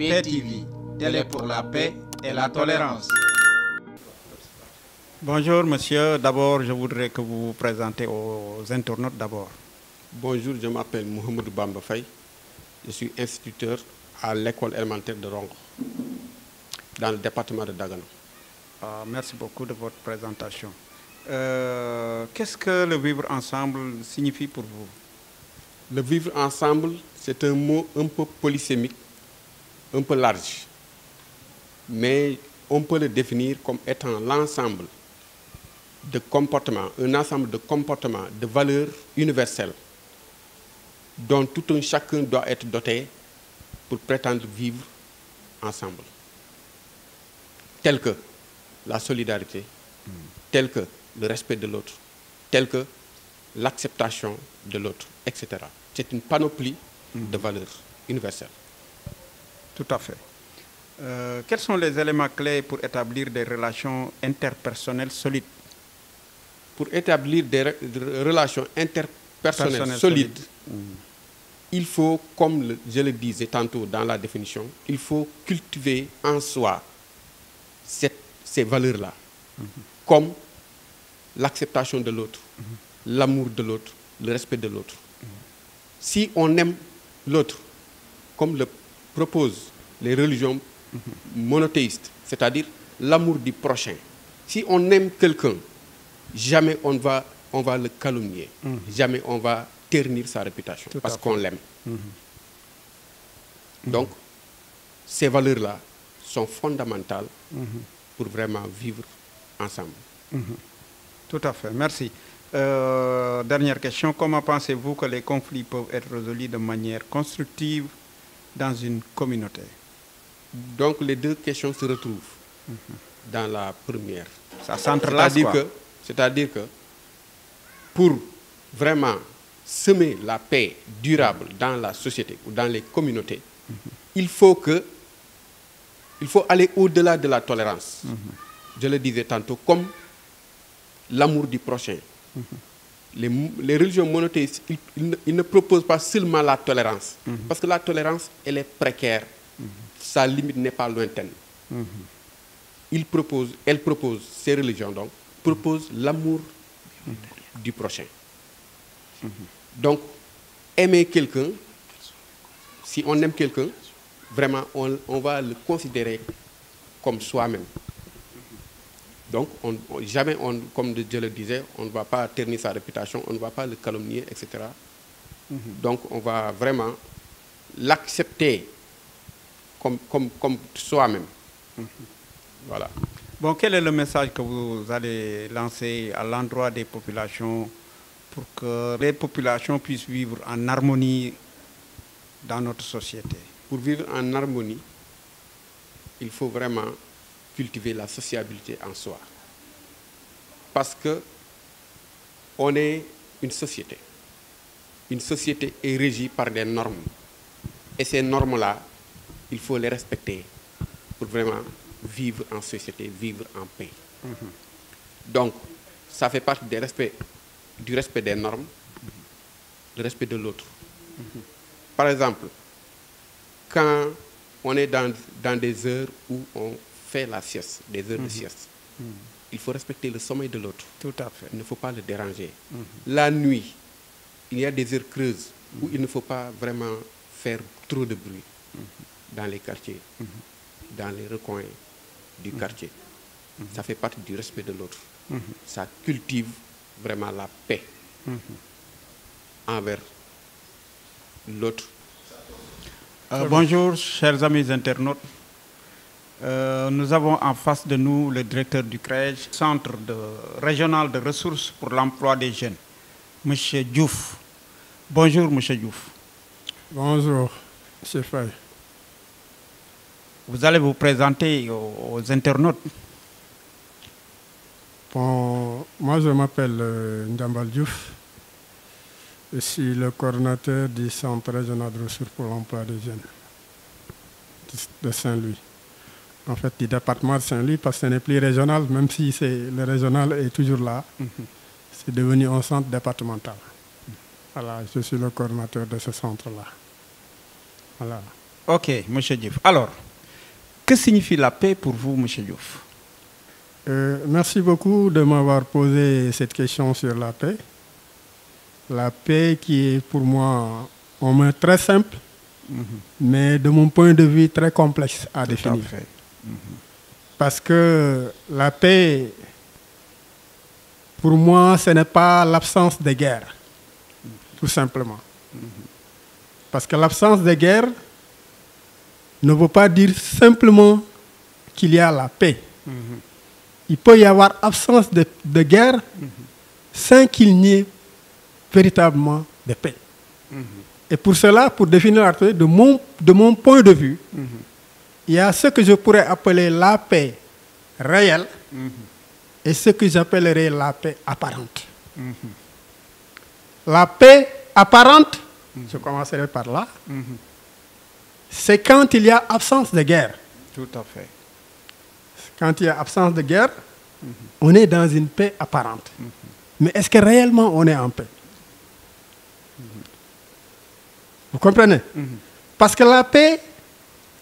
Paix TV, télé pour la paix et la tolérance. Bonjour monsieur, d'abord je voudrais que vous vous présentez aux internautes d'abord. Bonjour, je m'appelle Mohamed Bamba Faye. Je suis instituteur à l'école élémentaire de Rongo, dans le département de Dagana. Merci beaucoup de votre présentation. Qu'est-ce que le vivre ensemble signifie pour vous? Le vivre ensemble, c'est un mot un peu polysémique, un peu large. Mais on peut le définir comme étant l'ensemble de comportements, un ensemble de comportements, de valeurs universelles dont tout un chacun doit être doté pour prétendre vivre ensemble. Tels que la solidarité, tel que le respect de l'autre, tel que l'acceptation de l'autre, etc. C'est une panoplie de valeurs universelles. Tout à fait. Quels sont les éléments clés pour établir des relations interpersonnelles solides? Pour établir des relations interpersonnelles solides, il faut, comme je le disais tantôt dans la définition, il faut cultiver en soi ces valeurs-là, comme l'acceptation de l'autre, l'amour de l'autre, le respect de l'autre. Si on aime l'autre, comme le proposent les religions monothéistes, c'est-à-dire l'amour du prochain, si on aime quelqu'un, jamais on va le calomnier, jamais on va ternir sa réputation, parce qu'on l'aime. Donc, ces valeurs-là sont fondamentales pour vraiment vivre ensemble. Tout à fait, merci. Dernière question, comment pensez-vous que les conflits peuvent être résolus de manière constructive dans une communauté? Donc les deux questions se retrouvent dans la première. Ça s'entrelace, quoi. C'est-à-dire que pour vraiment semer la paix durable dans la société ou dans les communautés, il faut aller au-delà de la tolérance. Je le disais tantôt, comme l'amour du prochain. Les religions monothéistes, ils ne proposent pas seulement la tolérance, parce que la tolérance, elle est précaire, sa limite n'est pas lointaine. Elles proposent, ces religions donc, proposent l'amour du prochain. Donc, aimer quelqu'un, si on aime quelqu'un, vraiment, on va le considérer comme soi-même. Donc, jamais, comme je le disais, on ne va pas ternir sa réputation, on ne va pas le calomnier, etc. Donc, on va vraiment l'accepter comme soi-même. Voilà. Bon, quel est le message que vous allez lancer à l'endroit des populations pour que les populations puissent vivre en harmonie dans notre société? Pour vivre en harmonie, il faut vraiment cultiver la sociabilité en soi. Parce que on est une société. Une société est régie par des normes. Et ces normes-là, il faut les respecter pour vraiment vivre en société, vivre en paix. Donc, ça fait partie du respect des normes, le respect de l'autre. Par exemple, quand on est dans des heures où on fait la sieste, des heures de sieste, il faut respecter le sommeil de l'autre. Tout à fait. Il ne faut pas le déranger. La nuit, il y a des heures creuses où il ne faut pas vraiment faire trop de bruit dans les quartiers, dans les recoins du quartier. Ça fait partie du respect de l'autre. Ça cultive vraiment la paix envers l'autre. Bonjour, chers amis internautes. Nous avons en face de nous le directeur du CREJ, Centre régional de ressources pour l'emploi des jeunes, M. Diouf. Bonjour, M. Diouf. Bonjour, M. Faye. Vous allez vous présenter aux internautes. Bon, moi, je m'appelle Ndambal Diouf. Je suis le coordonnateur du Centre régional de ressources pour l'emploi des jeunes de Saint-Louis. En fait, du département de Saint-Louis, parce que ce n'est plus régional, même si le régional est toujours là. C'est devenu un centre départemental. Voilà, je suis le coordonnateur de ce centre-là. Voilà. Ok, M. Diouf. Alors, que signifie la paix pour vous, M. Diouf? Merci beaucoup de m'avoir posé cette question sur la paix. La paix qui est pour moi un mot très simple, mais de mon point de vue très complexe à définir. Tout à fait. Parce que la paix, pour moi, ce n'est pas l'absence de guerre, tout simplement. Parce que l'absence de guerre ne veut pas dire simplement qu'il y a la paix. Il peut y avoir absence de guerre sans qu'il n'y ait véritablement de paix. Et pour cela, pour définir la paix, de mon point de vue, il y a ce que je pourrais appeler la paix réelle et ce que j'appellerais la paix apparente. La paix apparente, je commencerai par là, c'est quand il y a absence de guerre. Tout à fait. Quand il y a absence de guerre, on est dans une paix apparente. Mais est-ce que réellement on est en paix? Vous comprenez? Parce que la paix,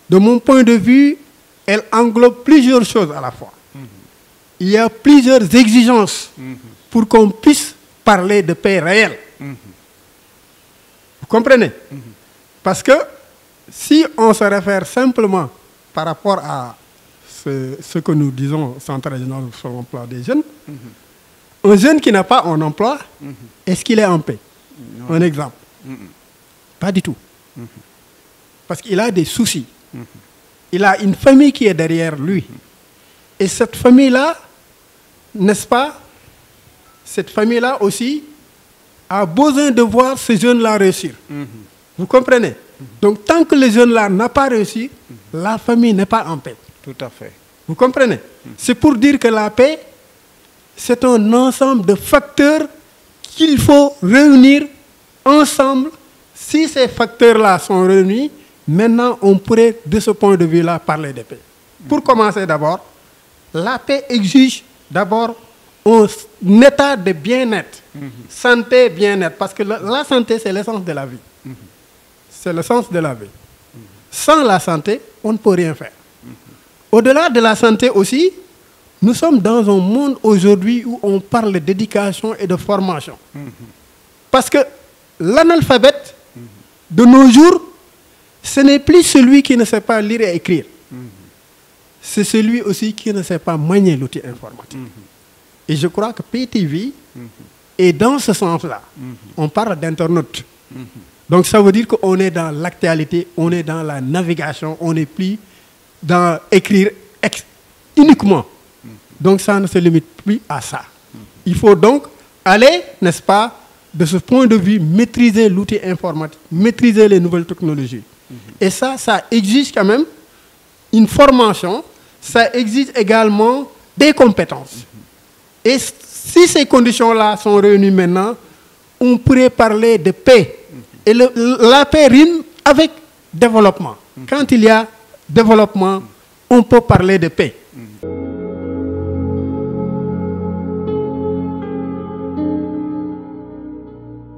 de mon point de vue, elle englobe plusieurs choses à la fois. Il y a plusieurs exigences pour qu'on puisse parler de paix réelle. Vous comprenez? Parce que si on se réfère simplement par rapport à ce que nous disons Centre régional sur l'emploi des jeunes, un jeune qui n'a pas un emploi, est-ce qu'il est en paix? Un exemple. Pas du tout. Parce qu'il a des soucis. Il a une famille qui est derrière lui. Et cette famille-là, n'est-ce pas, cette famille-là aussi a besoin de voir ce jeune-là réussir. Vous comprenez? Donc tant que le jeune-là n'a pas réussi, la famille n'est pas en paix. Tout à fait. Vous comprenez? C'est pour dire que la paix, c'est un ensemble de facteurs qu'il faut réunir ensemble. Si ces facteurs-là sont réunis, maintenant on pourrait, de ce point de vue-là, parler de paix. Pour commencer d'abord, la paix exige d'abord un état de bien-être. Santé, bien-être. Parce que la santé, c'est l'essence de la vie. C'est le sens de la vie. Sans la santé, on ne peut rien faire. Au-delà de la santé aussi, nous sommes dans un monde aujourd'hui où on parle d'éducation et de formation. Parce que l'analphabète, de nos jours, ce n'est plus celui qui ne sait pas lire et écrire. C'est celui aussi qui ne sait pas manier l'outil informatique. Et je crois que PTV est dans ce sens-là. On parle d'internaute. Donc ça veut dire qu'on est dans l'actualité, on est dans la navigation, on n'est plus dans écrire uniquement. Donc ça ne se limite plus à ça. Il faut donc aller, n'est-ce pas, de ce point de vue, maîtriser l'outil informatique, maîtriser les nouvelles technologies. Et ça exige quand même une formation, ça exige également des compétences. Et si ces conditions-là sont réunies maintenant, on pourrait parler de paix. Et la paix rime avec développement. Quand il y a développement, on peut parler de paix.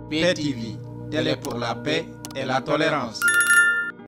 PTV, télé pour la paix et la tolérance.